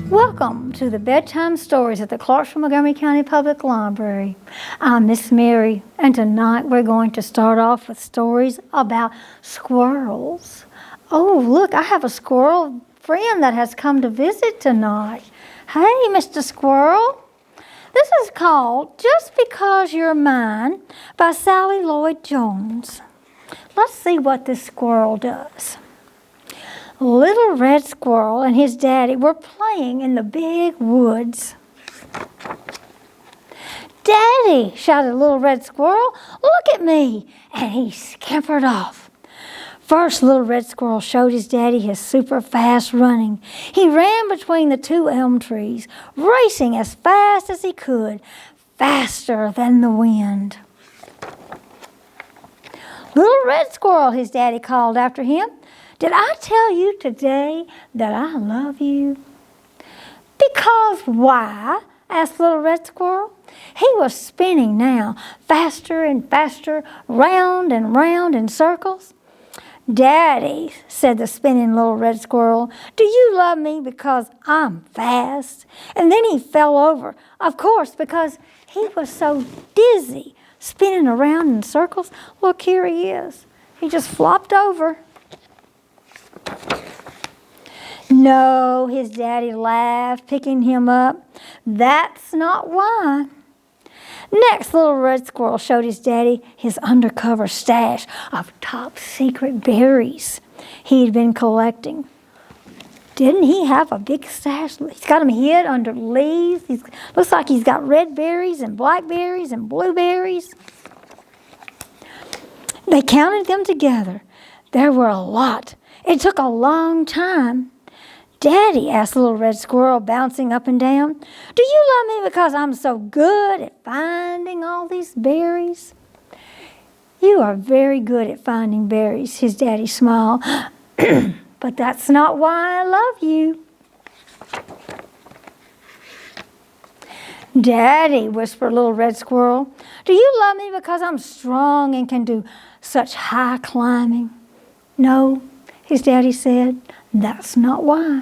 Welcome to the Bedtime Stories at the Clarksville-Montgomery County Public Library. I'm Miss Mary, and tonight we're going to start off with stories about squirrels. Oh, look, I have a squirrel friend that has come to visit tonight. Hey, Mr. Squirrel. This is called Just Because You're Mine by Sally Lloyd Jones. Let's see what this squirrel does. Little Red Squirrel and his daddy were playing in the big woods. "Daddy," shouted Little Red Squirrel, "look at me!" And he scampered off. First, Little Red Squirrel showed his daddy his super fast running. He ran between the two elm trees, racing as fast as he could, faster than the wind. "Little Red Squirrel," his daddy called after him, "did I tell you today that I love you?" "Because why?" asked Little Red Squirrel. He was spinning now, faster and faster, round and round in circles. "Daddy," said the spinning Little Red Squirrel, "do you love me because I'm fast?" And then he fell over, of course, because he was so dizzy, spinning around in circles. Look, here he is. He just flopped over. "No," his daddy laughed, picking him up. "That's not why." Next, Little Red Squirrel showed his daddy his undercover stash of top secret berries he had been collecting. Didn't he have a big stash? He's got them hid under leaves. Looks like he's got red berries and blackberries and blueberries. They counted them together. There were a lot. It took a long time. "Daddy," asked Little Red Squirrel, bouncing up and down, "do you love me because I'm so good at finding all these berries?" "You are very good at finding berries," his daddy smiled, "but that's not why I love you." "Daddy," whispered Little Red Squirrel, "do you love me because I'm strong and can do such high climbing?" "No," his daddy said, "that's not why."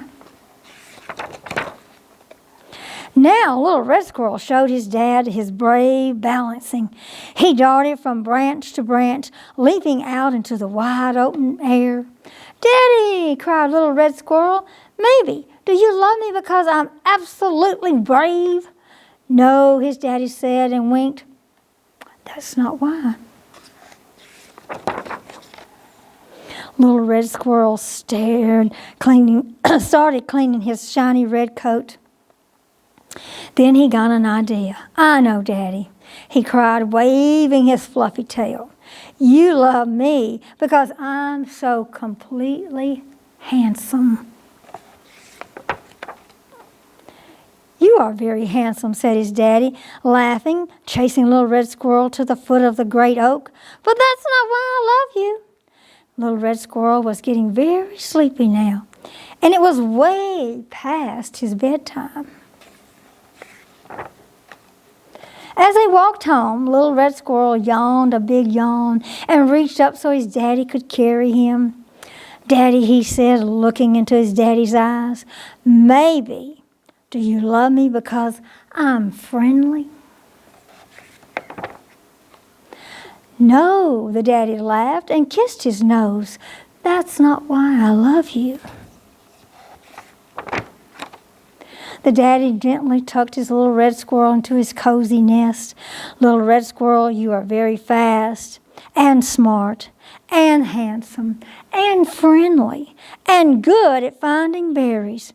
Now, Little Red Squirrel showed his dad his brave balancing. He darted from branch to branch, leaping out into the wide open air. "Daddy," cried Little Red Squirrel, "maybe, do you love me because I'm absolutely brave?" "No," his daddy said and winked. "That's not why." Little Red Squirrel started cleaning his shiny red coat. Then he got an idea. "I know, Daddy," he cried, waving his fluffy tail. "You love me because I'm so completely handsome." "You are very handsome," said his daddy, laughing, chasing Little Red Squirrel to the foot of the great oak. "But that's not why I love you." Little Red Squirrel was getting very sleepy now, and it was way past his bedtime. As they walked home, Little Red Squirrel yawned a big yawn and reached up so his daddy could carry him. "Daddy," he said, looking into his daddy's eyes, "maybe, do you love me because I'm friendly?" "No," the daddy laughed and kissed his nose. "That's not why I love you." The daddy gently tucked his Little Red Squirrel into his cozy nest. "Little Red Squirrel, you are very fast and smart and handsome and friendly and good at finding berries.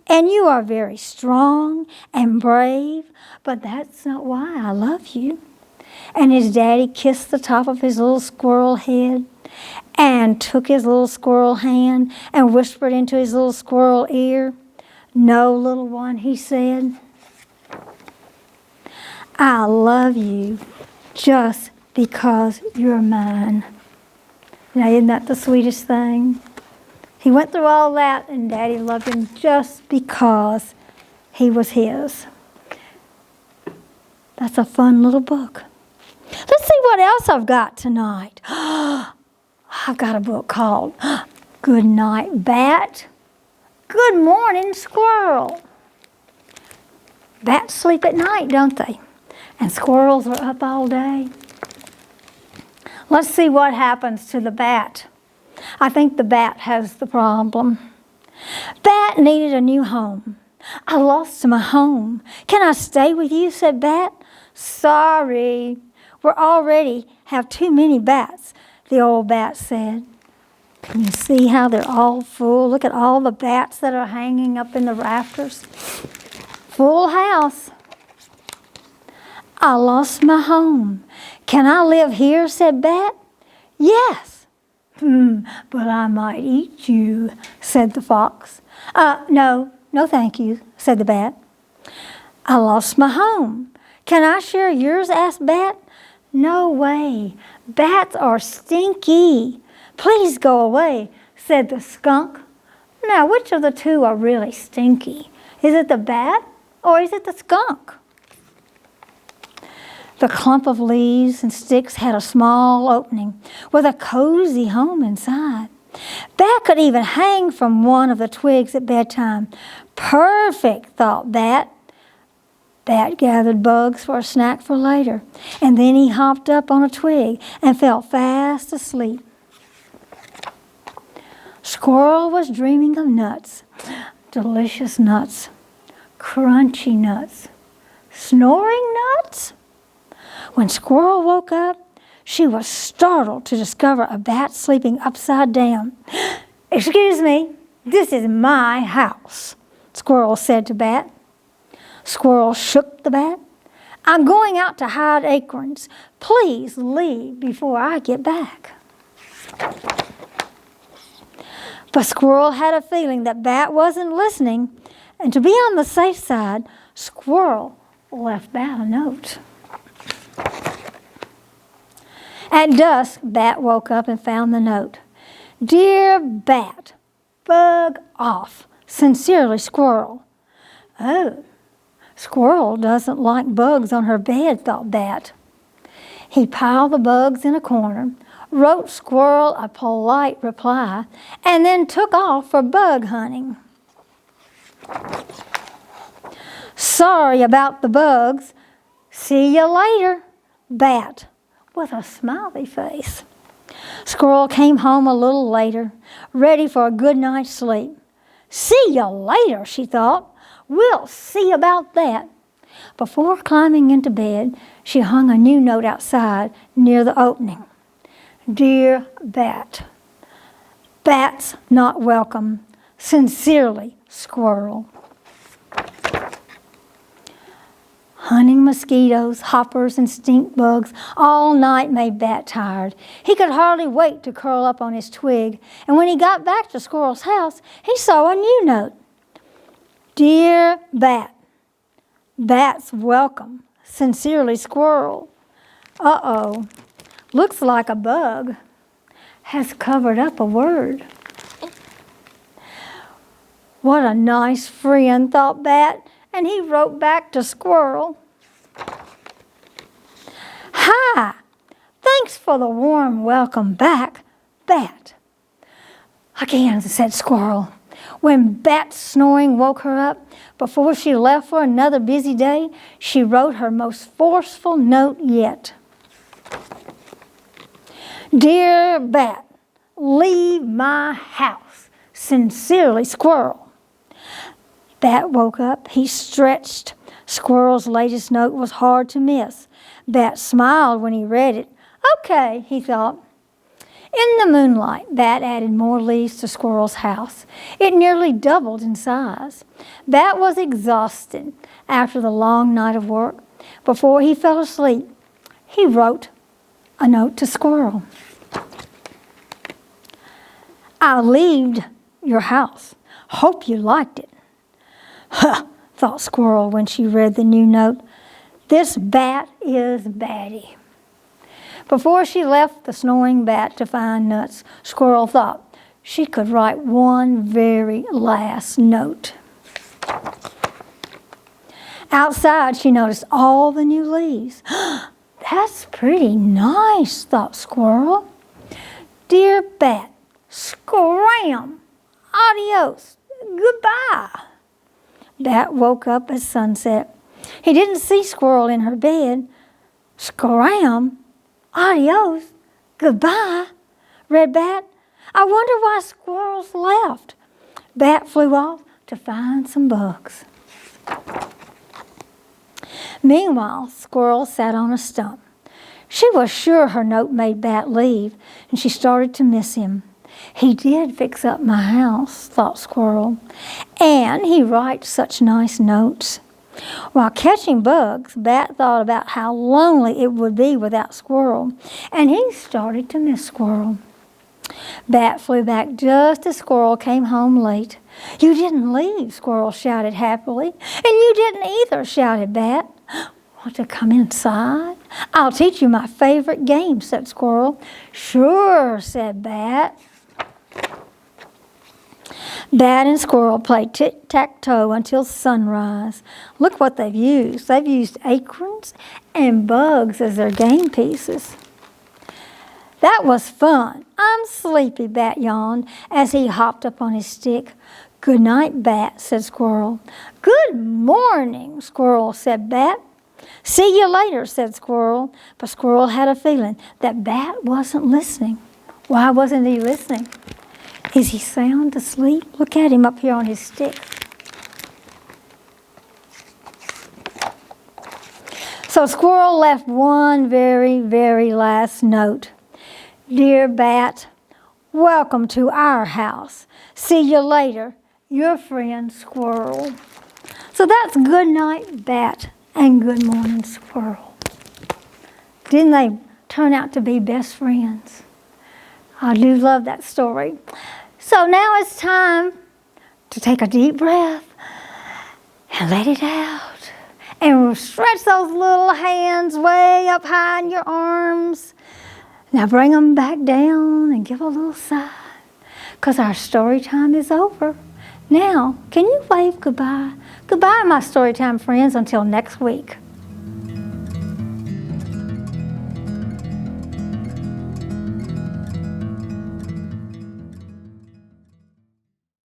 And you are very strong and brave, but that's not why I love you." And his daddy kissed the top of his little squirrel head and took his little squirrel hand and whispered into his little squirrel ear. "No, little one," he said, "I love you just because you're mine." Now, isn't that the sweetest thing? He went through all that, and Daddy loved him just because he was his. That's a fun little book. Let's see what else I've got tonight. I've got a book called Good Night, Bat. Good Morning, Squirrel. Bats sleep at night, don't they? And squirrels are up all day. Let's see what happens to the bat. I think the bat has the problem. Bat needed a new home. I lost my home. Can I stay with you, said Bat. Sorry, we already have too many bats, the old bat said. Can you see how they're all full? Look at all the bats that are hanging up in the rafters. Full house. I lost my home. Can I live here, said Bat. Yes. But I might eat you, said the fox. No, thank you, said the bat. I lost my home. Can I share yours, asked Bat. No way. Bats are stinky. Please go away, said the skunk. Now, which of the two are really stinky? Is it the bat or is it the skunk? The clump of leaves and sticks had a small opening with a cozy home inside. Bat could even hang from one of the twigs at bedtime. Perfect, thought Bat. Bat gathered bugs for a snack for later, and then he hopped up on a twig and fell fast asleep. Squirrel was dreaming of nuts, delicious nuts, crunchy nuts, snoring nuts. When Squirrel woke up, she was startled to discover a bat sleeping upside down. Excuse me, this is my house, Squirrel said to Bat. Squirrel shook the bat. I'm going out to hide acorns. Please leave before I get back. But Squirrel had a feeling that Bat wasn't listening, and to be on the safe side, Squirrel left Bat a note. At dusk, Bat woke up and found the note. Dear Bat, bug off. Sincerely, Squirrel. Oh, Squirrel doesn't like bugs on her bed, thought Bat. He piled the bugs in a corner, wrote Squirrel a polite reply, and then took off for bug hunting. Sorry about the bugs. See you later, Bat, with a smiley face. Squirrel came home a little later, ready for a good night's sleep. See you later, she thought. We'll see about that. Before climbing into bed, she hung a new note outside near the opening. Dear Bat, Bats not welcome. Sincerely, Squirrel. Hunting mosquitoes, hoppers, and stink bugs all night made Bat tired. He could hardly wait to curl up on his twig, and when he got back to Squirrel's house, he saw a new note. Dear Bat, Bats welcome. Sincerely, Squirrel. Uh-oh, looks like a bug has covered up a word. What a nice friend, thought Bat, and he wrote back to Squirrel. Hi, thanks for the warm welcome back, Bat. Again, said Squirrel. When Bat's snoring woke her up, before she left for another busy day, she wrote her most forceful note yet. Dear Bat, leave my house. Sincerely, Squirrel. Bat woke up. He stretched. Squirrel's latest note was hard to miss. Bat smiled when he read it. Okay, he thought. In the moonlight, Bat added more leaves to Squirrel's house. It nearly doubled in size. Bat was exhausted after the long night of work. Before he fell asleep, he wrote a note to Squirrel. I leaved your house. Hope you liked it. Huh, thought Squirrel when she read the new note. This Bat is batty. Before she left the snoring Bat to find nuts, Squirrel thought she could write one very last note. Outside, she noticed all the new leaves. That's pretty nice, thought Squirrel. Dear Bat, scram, adios, goodbye. Bat woke up at sunset. He didn't see Squirrel in her bed. Scram! Adios! Goodbye! Read Bat. I wonder why Squirrels left. Bat flew off to find some bugs. Meanwhile, Squirrel sat on a stump. She was sure her note made Bat leave, and she started to miss him. He did fix up my house, thought Squirrel, and he writes such nice notes. While catching bugs, Bat thought about how lonely it would be without Squirrel, and he started to miss Squirrel. Bat flew back just as Squirrel came home late. You didn't leave, Squirrel shouted happily. And you didn't either, shouted Bat. Want to come inside? I'll teach you my favorite game, said Squirrel. Sure, said Bat. Bat and Squirrel played tic-tac-toe until sunrise. Look what they've used. They've used acorns and bugs as their game pieces. That was fun. I'm sleepy, Bat yawned as he hopped up on his stick. Good night, Bat, said Squirrel. Good morning, Squirrel, said Bat. See you later, said Squirrel. But Squirrel had a feeling that Bat wasn't listening. Why wasn't he listening? Is he sound asleep? Look at him up here on his stick. So Squirrel left one very, very last note. Dear Bat, welcome to our house. See you later, your friend Squirrel. So that's good night, Bat, and good morning, Squirrel. Didn't they turn out to be best friends? I do love that story. So now it's time to take a deep breath and let it out. And we'll stretch those little hands way up high in your arms. Now bring them back down and give a little sigh, because our story time is over. Now, can you wave goodbye? Goodbye, my story time friends, until next week.